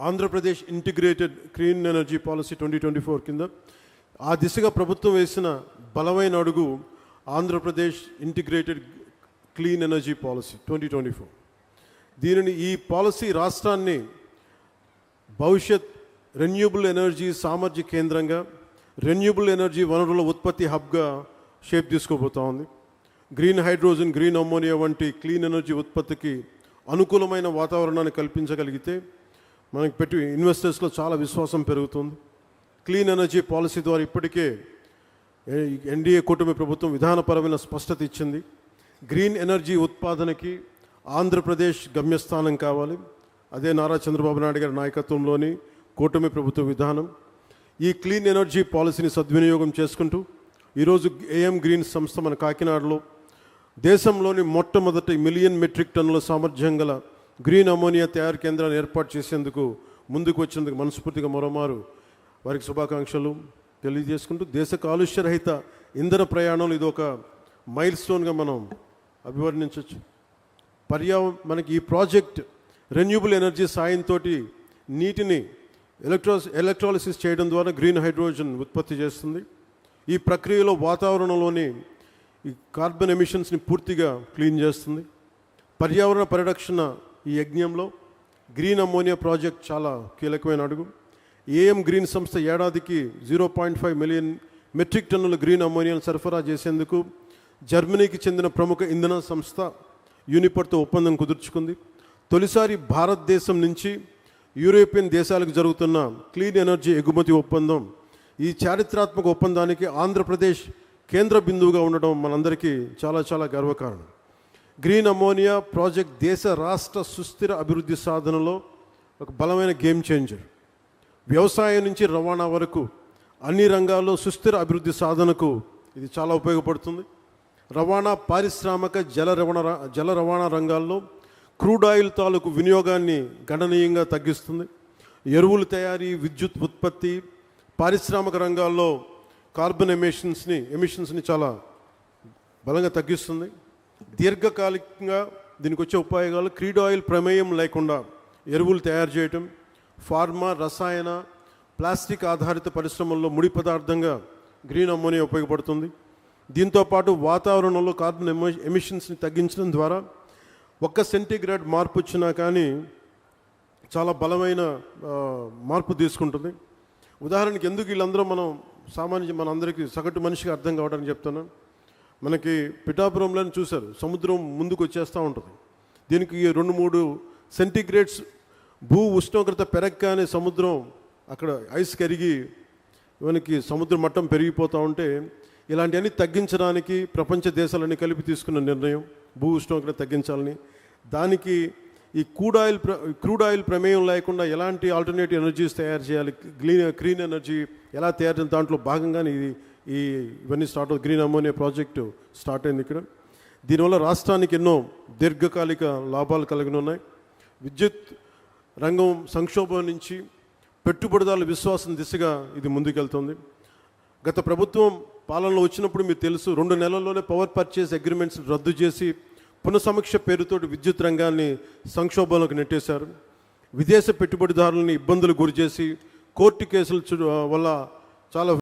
Andhra Pradesh integrated clean energy policy 2024 కింద ఆ దిశగా ప్రభుత్వం వేసిన బలమైన అడుగు Andhra Pradesh integrated clean energy policy 2024. దీనిని ఈ పాలసీ రాష్ట్రాన్ని భవిష్యత్ రెన్యూబుల్ ఎనర్జీ సామర్థ్య కేంద్రంగా, రెన్యూబుల్ ఎనర్జీ వనరుల ఉత్పత్తి హబ్గా షేప్ తీసుకోబోతా ఉంది. గ్రీన్ హైడ్రోజన్, గ్రీన్ అమ్మోనియా వంటి క్లీన్ ఎనర్జీ ఉత్పత్తికి అనుకూలమైన వాతావరణాన్ని కల్పించగలిగితే మనకి పెట్టి ఇన్వెస్టర్స్లో చాలా విశ్వాసం పెరుగుతుంది. క్లీన్ ఎనర్జీ పాలసీ ద్వారా ఇప్పటికే ఎన్డీఏ కూటమి ప్రభుత్వం విధానపరమైన స్పష్టత ఇచ్చింది. గ్రీన్ ఎనర్జీ ఉత్పాదనకి ఆంధ్రప్రదేశ్ గమ్యస్థానం కావాలి. అదే నారా చంద్రబాబు నాయుడు గారి నాయకత్వంలోని కూటమి ప్రభుత్వ విధానం. ఈ క్లీన్ ఎనర్జీ పాలసీని సద్వినియోగం చేసుకుంటూ ఈరోజు ఏఎం గ్రీన్ సంస్థ మన కాకినాడలో దేశంలోని మొట్టమొదటి 1 మిలియన్ మెట్రిక్ టన్నుల సామర్థ్యం గల గ్రీన్ అమోనియా తయారు కేంద్రాన్ని ఏర్పాటు చేసేందుకు ముందుకు వచ్చినందుకు మనస్ఫూర్తిగా మరోమారు వారికి శుభాకాంక్షలు తెలియజేసుకుంటూ, దేశ కాలుష్యరహిత ఇంధన ప్రయాణంలో ఇది ఒక మైల్ స్టోన్గా మనం అభివర్ణించవచ్చు. మనకి ఈ ప్రాజెక్ట్ రెన్యూబుల్ ఎనర్జీ సాయంతో నీటిని ఎలక్ట్రాలిసిస్ చేయడం ద్వారా గ్రీన్ హైడ్రోజన్ ఉత్పత్తి చేస్తుంది. ఈ ప్రక్రియలో వాతావరణంలోని ఈ కార్బన్ ఎమిషన్స్ని పూర్తిగా క్లీన్ చేస్తుంది. పర్యావరణ పరిరక్షణ ఈ యజ్ఞంలో గ్రీన్ అమ్మోనియా ప్రాజెక్ట్ చాలా కీలకమైన అడుగు. ఏఎం గ్రీన్ సంస్థ ఏడాదికి 0.5 మిలియన్ మెట్రిక్ టన్నుల గ్రీన్ అమ్మోనియాను సరఫరా చేసేందుకు జర్మనీకి చెందిన ప్రముఖ ఇంధన సంస్థ యూనిపర్తో ఒప్పందం కుదుర్చుకుంది. తొలిసారి భారతదేశం నుంచి యూరోపియన్ దేశాలకు జరుగుతున్న క్లీన్ ఎనర్జీ ఎగుమతి ఒప్పందం. ఈ చారిత్రాత్మక ఒప్పందానికి ఆంధ్రప్రదేశ్ కేంద్ర బిందువుగా ఉండడం మనందరికీ చాలా చాలా గర్వకారణం. గ్రీన్ అమ్మోనియా ప్రాజెక్ట్ దేశ రాష్ట్ర సుస్థిర అభివృద్ధి సాధనలో ఒక బలమైన గేమ్ చేంజర్. వ్యవసాయం నుంచి రవాణా వరకు అన్ని రంగాల్లో సుస్థిర అభివృద్ధి సాధనకు ఇది చాలా ఉపయోగపడుతుంది. రవాణా, పారిశ్రామిక, జల రవాణా రంగాల్లో క్రూడ్ ఆయిల్ తాలూకు వినియోగాన్ని గణనీయంగా తగ్గిస్తుంది. ఎరువుల తయారీ, విద్యుత్ ఉత్పత్తి, పారిశ్రామిక రంగాల్లో కార్బన్ ఎమిషన్స్ని చాలా బలంగా తగ్గిస్తుంది. దీర్ఘకాలికంగా దీనికి వచ్చే ఉపయోగాలు క్రూడ్ ఆయిల్ ప్రమేయం లేకుండా ఎరువులు తయారు చేయటం, ఫార్మా, రసాయన, ప్లాస్టిక్ ఆధారిత పరిశ్రమల్లో ముడి పదార్థంగా గ్రీన్ అమ్మోనియా ఉపయోగపడుతుంది. దీంతోపాటు వాతావరణంలో కార్బన్ ఎమిషన్స్ని తగ్గించడం ద్వారా 1 సెంటీగ్రేడ్ మార్పు వచ్చినా కానీ చాలా బలమైన మార్పు తీసుకుంటుంది. ఉదాహరణకి ఎందుకు వీళ్ళందరూ మనందరికీ సగటు మనిషికి అర్థం కావడానికి చెప్తాను. మనకి పిఠాపురంలో చూశారు, సముద్రం ముందుకు వచ్చేస్తూ ఉంటుంది. దీనికి 2-3 సెంటీగ్రేడ్స్ భూ ఉష్ణోగ్రత పెరగగానే సముద్రం అక్కడ ఐస్ కరిగి మనకి సముద్ర మట్టం పెరిగిపోతూ ఉంటే ఇలాంటివన్నీ తగ్గించడానికి ప్రపంచ దేశాలన్నీ కలిపి తీసుకున్న నిర్ణయం భూ ఉష్ణోగ్రత తగ్గించాలని. దానికి ఈ క్రూడ్ ఆయిల్ ప్రమేయం లేకుండా ఎలాంటి ఆల్టర్నేటివ్ ఎనర్జీస్ తయారు చేయాలి, క్లీన్ ఎనర్జీ ఎలా తయారు చేయాలి, దాంట్లో భాగంగానే ఇవన్నీ స్టార్ట్ అవుతుంది. గ్రీన్ అమ్మోనియా ప్రాజెక్టు స్టార్ట్ అయింది ఇక్కడ. దీనివల్ల రాష్ట్రానికి ఎన్నో దీర్ఘకాలిక లాభాలు కలిగి ఉన్నాయి. విద్యుత్ రంగం సంక్షోభం నుంచి పెట్టుబడిదారుల విశ్వాసం దిశగా ఇది ముందుకెళ్తుంది. గత ప్రభుత్వం పాలనలో వచ్చినప్పుడు మీకు తెలుసు, 2 నెలల్లోనే పవర్ పర్చేస్ అగ్రిమెంట్స్ రద్దు చేసి పునఃసమీక్ష పేరుతోటి విద్యుత్ రంగాన్ని సంక్షోభంలోకి నెట్టేశారు. విదేశ పెట్టుబడిదారులని ఇబ్బందులు గురిచేసి కోర్టు కేసుల వల్ల చాలా